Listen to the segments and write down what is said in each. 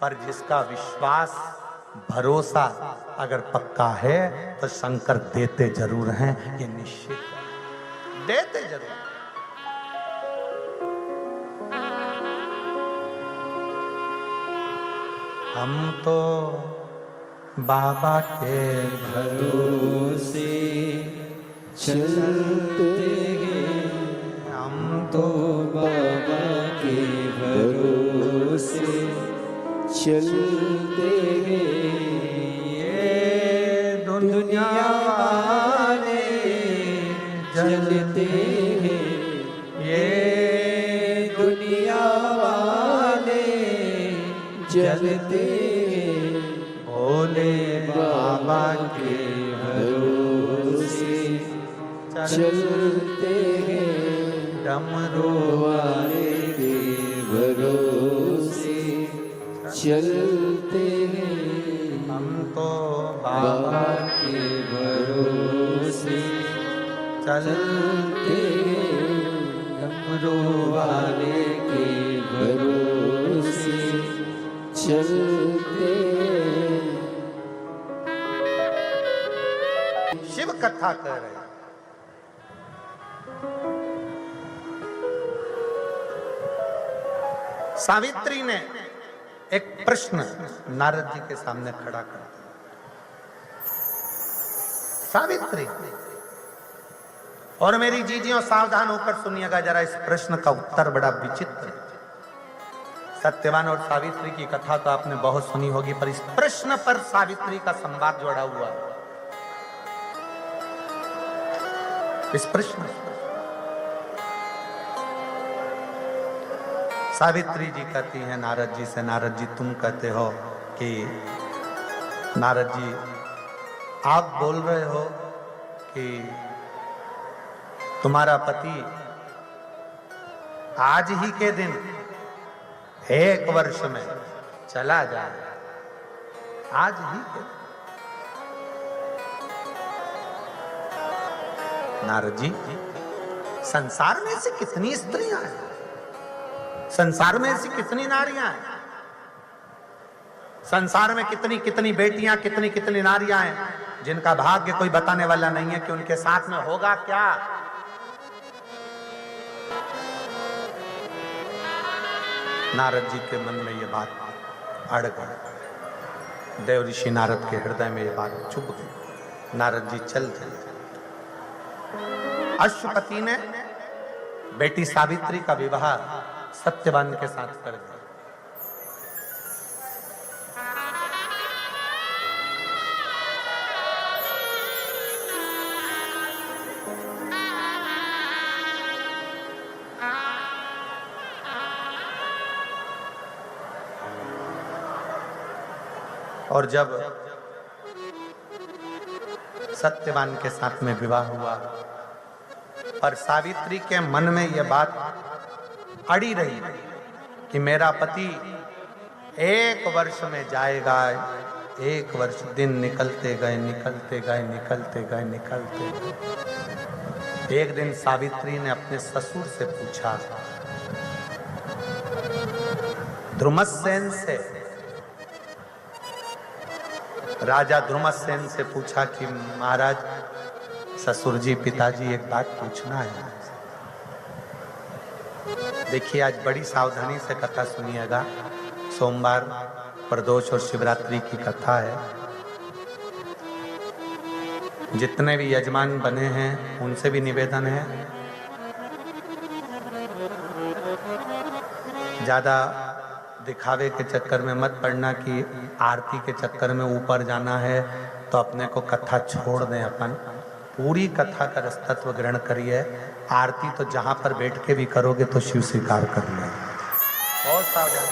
पर जिसका विश्वास भरोसा अगर पक्का है तो शंकर देते जरूर हैं, ये निश्चित है, देते जरूर। हम तो बाबा के भरोसे चलते हैं, हम तो बाबा के भरोसे चलते हैं। ये दुनिया वाले जलते हैं, ये दुनिया वाले जलते हैं, भोले बाबा के भरोसे चलते हैं, डमरू वाले के भरोसे चलते हैं। हम तो बाबा बाबा के भरोसे चलते हैं, डमरू वाले के भरोसे चलते हैं। शिव कथा कर रहे हैं। सावित्री ने एक प्रश्न नारद जी के सामने खड़ा कर दिया। सावित्री, और मेरी जीजियों सावधान होकर सुनिएगा जरा, इस प्रश्न का उत्तर बड़ा विचित्र है। सत्यवान और सावित्री की कथा तो आपने बहुत सुनी होगी, पर इस प्रश्न पर सावित्री का संवाद जोड़ा हुआ है। इस प्रश्न सावित्री जी कहती हैं नारद जी से, नारद जी तुम कहते हो कि, नारद जी आप बोल रहे हो कि तुम्हारा पति आज ही के दिन 1 वर्ष में चला जाए, आज ही के। नारद जी, संसार में ऐसी कितनी स्त्रियां हैं, संसार में ऐसी कितनी नारियां हैं, संसार में कितनी कितनी बेटियां, कितनी कितनी नारियां हैं जिनका भाग्य कोई बताने वाला नहीं है कि उनके साथ में होगा क्या। नारद जी के मन में ये बात अड़ गई, देव ऋषि नारद के हृदय में ये बात चुभ गई। नारद जी चल चले। अश्वपति ने बेटी सावित्री का विवाह सत्यवान के साथ कर दिया। और जब सत्यवान के साथ में विवाह हुआ, पर सावित्री के मन में यह बात अड़ी रही कि मेरा पति 1 वर्ष में जाएगा। 1 वर्ष दिन निकलते गए, निकलते गए, निकलते गए, निकलते गए। एक दिन सावित्री ने अपने ससुर से पूछा, ध्रुमसेन से, राजा ध्रुमसेन से पूछा कि महाराज, ससुर जी, पिताजी, एक बात पूछना है। देखिए, आज बड़ी सावधानी से कथा सुनिएगा। सोमवार, प्रदोष और शिवरात्रि की कथा है। जितने भी यजमान बने हैं उनसे भी निवेदन है, ज्यादा दिखावे के चक्कर में मत पड़ना कि आरती के चक्कर में ऊपर जाना है तो अपने को कथा छोड़ दें। अपन पूरी कथा का रसतत्व ग्रहण करिए। आरती तो जहां पर बैठ के भी करोगे तो शिव स्वीकार कर ले। बहुत सावधान,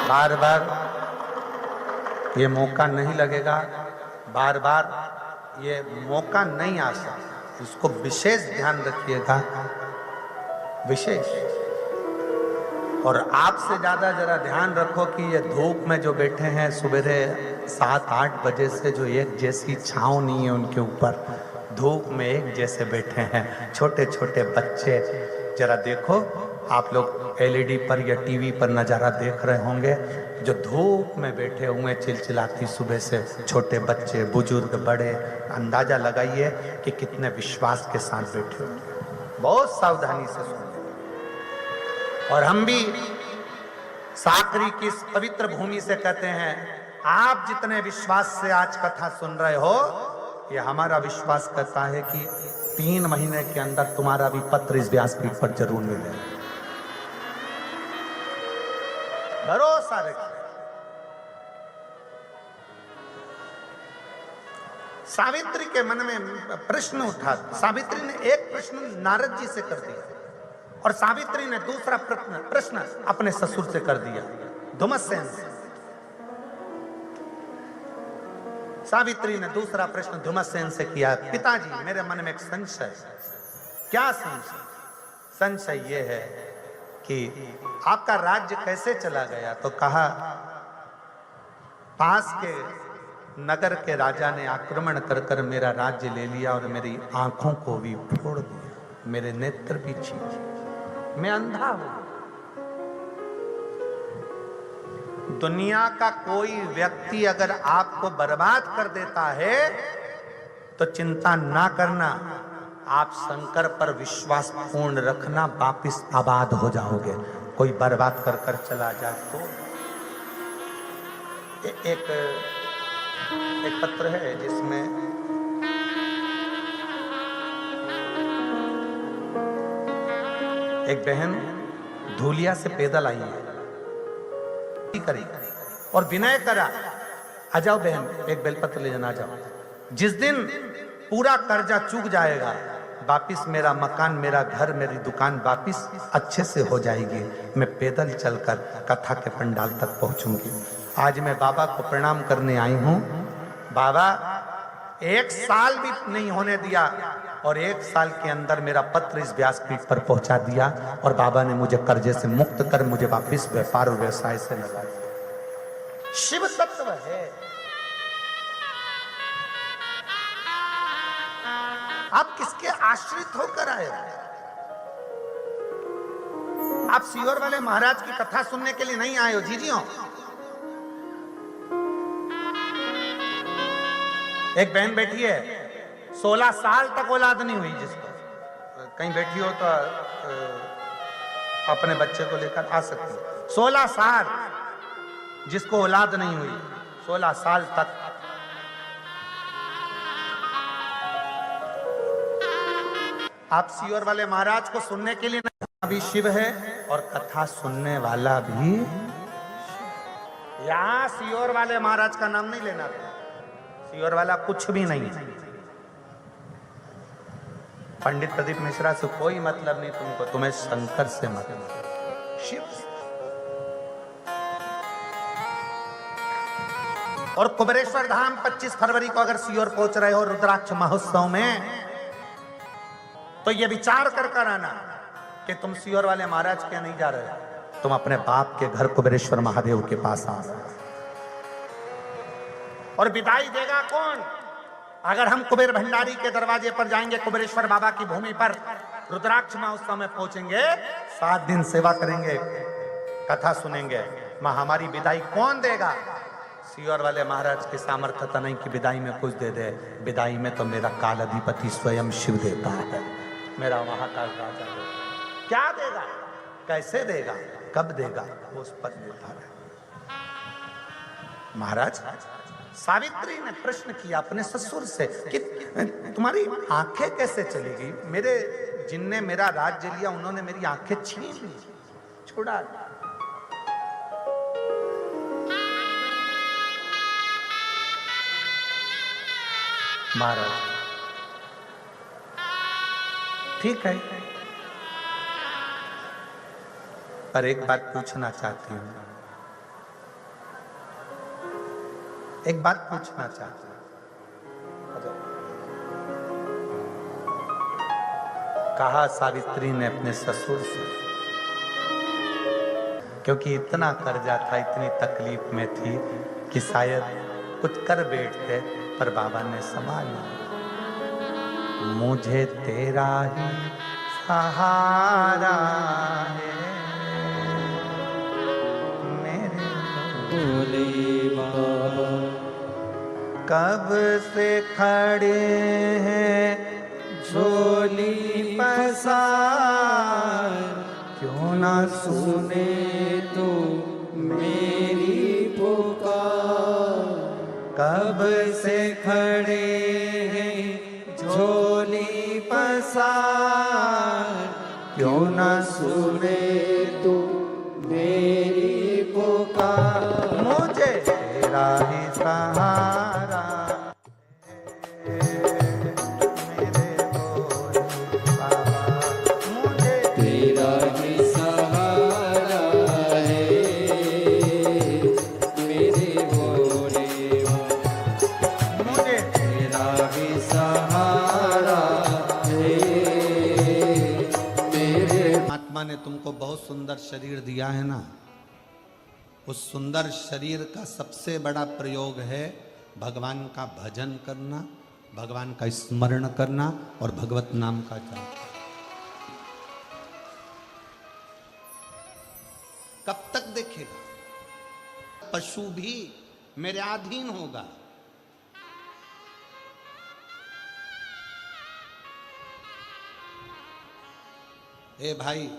बार बार ये मौका नहीं लगेगा, बार बार ये मौका नहीं आ सकता। इसको विशेष ध्यान रखिएगा, विशेष। और आपसे ज्यादा जरा ध्यान रखो कि ये धूप में जो बैठे हैं सुबेरे 7-8 बजे से, जो एक जैसी छांव नहीं है उनके ऊपर, धूप में एक जैसे बैठे हैं छोटे छोटे बच्चे, जरा देखो आप लोग एलईडी पर या टीवी पर नज़ारा देख रहे होंगे, जो धूप में बैठे हुए चिलचिलाती सुबह से छोटे बच्चे, बुजुर्ग, बड़े, अंदाजा लगाइए कि कितने विश्वास के साथ बैठे होंगे, बहुत सावधानी से सुनिए। और हम भी साकरी की इस पवित्र भूमि से कहते हैं, आप जितने विश्वास से आज कथा सुन रहे हो, ये हमारा विश्वास कहता है कि 3 महीने के अंदर तुम्हारा भी पत्र इस व्यासपीठ पर जरूर मिलेगा। भरोसा रखिए। सावित्री के मन में प्रश्न उठा। सावित्री ने एक प्रश्न नारद जी से कर दिया और सावित्री ने दूसरा प्रश्न अपने ससुर से कर दिया, धुमसेन से। सावित्री ने दूसरा प्रश्न धुमसेन से किया, पिताजी मेरे मन में एक संशय। क्या संशय? संशय यह है कि आपका राज्य कैसे चला गया? तो कहा, पास के नगर के राजा ने आक्रमण कर कर मेरा राज्य ले लिया और मेरी आंखों को भी फोड़ दिया, मेरे नेत्र भी छीने, मैं अंधा हूं। दुनिया का कोई व्यक्ति अगर आपको बर्बाद कर देता है तो चिंता ना करना, आप शंकर पर विश्वास पूर्ण रखना, वापिस आबाद हो जाओगे। कोई बर्बाद कर कर चला जाए तो एक पत्र है जिसमें एक बहन धूलिया से पैदल आई है, करी और विनय करा, आ जाओ बहन एक बेलपत्र ले जाना, आ जाओ। जिस दिन पूरा कर्जा चूक जाएगा, वापिस मेरा मकान, मेरा घर, मेरी दुकान वापिस अच्छे से हो जाएगी। मैं पैदल चलकर कथा के पंडाल तक पहुंचूंगी। आज मैं बाबा को प्रणाम करने आई हूं। बाबा 1 साल भी नहीं होने दिया और 1 साल के अंदर मेरा पत्र इस व्यासपीठ पर पहुंचा दिया और बाबा ने मुझे कर्जे से मुक्त कर मुझे वापिस व्यापार और व्यवसाय से लगा दिया। शिव तत्व है। आप किसके आश्रित होकर आए? आप सीहोर वाले महाराज की कथा सुनने के लिए नहीं आए हो जीजियों। एक बहन बैठी है, 16 साल तक औलाद नहीं हुई जिसको, कहीं बैठी हो तो अपने बच्चे को लेकर आ सकती है। 16 साल जिसको औलाद नहीं हुई, 16 साल तक। आप सीहोर वाले महाराज को सुनने के लिए नहीं, भी शिव है और कथा सुनने वाला भी। यहां सीहोर वाले महाराज का नाम नहीं लेना था, सीहोर वाला कुछ भी नहीं। पंडित प्रदीप मिश्रा से कोई मतलब नहीं तुमको, तुम्हें शंकर से मतलब, शिव से। और कुबेरेश्वर धाम 25 फरवरी को अगर सीहोर पहुंच रहे हो रुद्राक्ष महोत्सव में, तो ये विचार कर कर आना कि तुम सीहोर वाले महाराज के नहीं जा रहे हो, तुम अपने बाप के घर कुबेरेश्वर महादेव के पास आ रहे हो। और विदाई देगा कौन? अगर हम कुबेर भंडारी के दरवाजे पर जाएंगे, कुबेरेश्वर बाबा की भूमि पर रुद्राक्ष महोत्सव में पहुंचेंगे, 7 दिन सेवा करेंगे, कथा सुनेंगे, मां हमारी विदाई कौन देगा? सीहोर वाले महाराज की सामर्थ्यता नहीं कि विदाई में कुछ दे दे। विदाई में तो मेरा काल अधिपति स्वयं शिव देता है, मेरा महाकाल राजा देगा। क्या देगा, कैसे देगा, कब देगा, उस पर निर्भर है। महाराज सावित्री ने प्रश्न किया अपने ससुर से कि तुम्हारी आंखें कैसे चली गई? मेरे जिनने मेरा राज्य लिया उन्होंने मेरी आंखें छीन ली, छुड़ा ली। महाराज ठीक है, पर एक बात पूछना चाहती हूं, एक बात पूछना चाहती हूं। कहा सावित्री ने अपने ससुर से, क्योंकि इतना कर्जा था, इतनी तकलीफ में थी कि शायद कुछ कर बैठते, पर बाबा ने संभाला। मुझे तेरा ही सहारा है मेरे भोले बाबा। कब से खड़े हैं झोली पसार, क्यों ना सुने तो मेरी पुकार। कब से खड़े हैं झोली पसार, क्यों ना सुने तो मेरी पुकार। मुझे तेरा ही सहारा मेरे भोले बाबा, मुझे तेरा ही सहारा है मेरे भोले बाबा। मुझे तेरा ही सहारा है मेरे। आत्मा ने तुमको बहुत सुंदर शरीर दिया है ना, उस सुंदर शरीर का सबसे बड़ा प्रयोग है भगवान का भजन करना, भगवान का स्मरण करना और भगवत नाम का जाप। कब तक देखेगा? पशु भी मेरे अधीन होगा। ए भाई,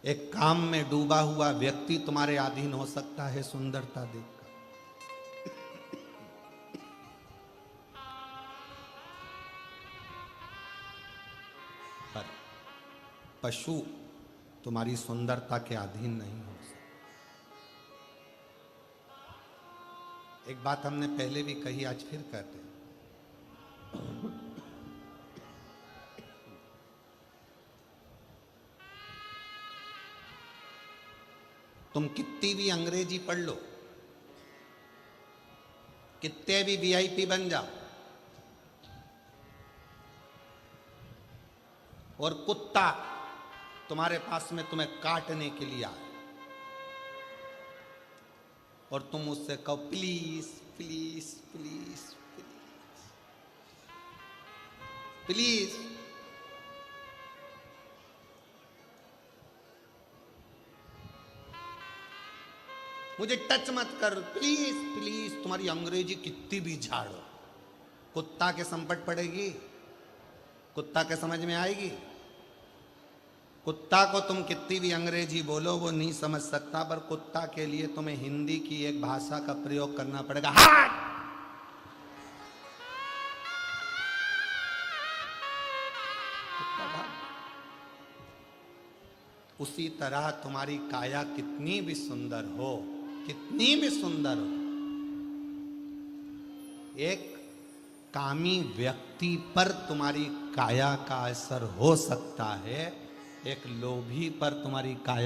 एक काम में डूबा हुआ व्यक्ति तुम्हारे अधीन हो सकता है सुंदरता देखकर, पर पशु तुम्हारी सुंदरता के अधीन नहीं हो सकता। एक बात हमने पहले भी कही, आज फिर कहते हैं, तुम कितनी भी अंग्रेजी पढ़ लो, कितने भी वीआईपी बन जाओ, और कुत्ता तुम्हारे पास में तुम्हें काटने के लिए आए और तुम उससे कहो please please please please please, मुझे टच मत कर, प्लीज प्लीज, तुम्हारी अंग्रेजी कितनी भी झाड़ो, कुत्ता के संपट पड़ेगी? कुत्ता के समझ में आएगी? कुत्ता को तुम कितनी भी अंग्रेजी बोलो वो नहीं समझ सकता, पर कुत्ता के लिए तुम्हें हिंदी की एक भाषा का प्रयोग करना पड़ेगा, हाट। उसी तरह तुम्हारी काया कितनी भी सुंदर हो, कितनी भी सुंदर हो, एक कामी व्यक्ति पर तुम्हारी काया का असर हो सकता है, एक लोभी पर तुम्हारी काया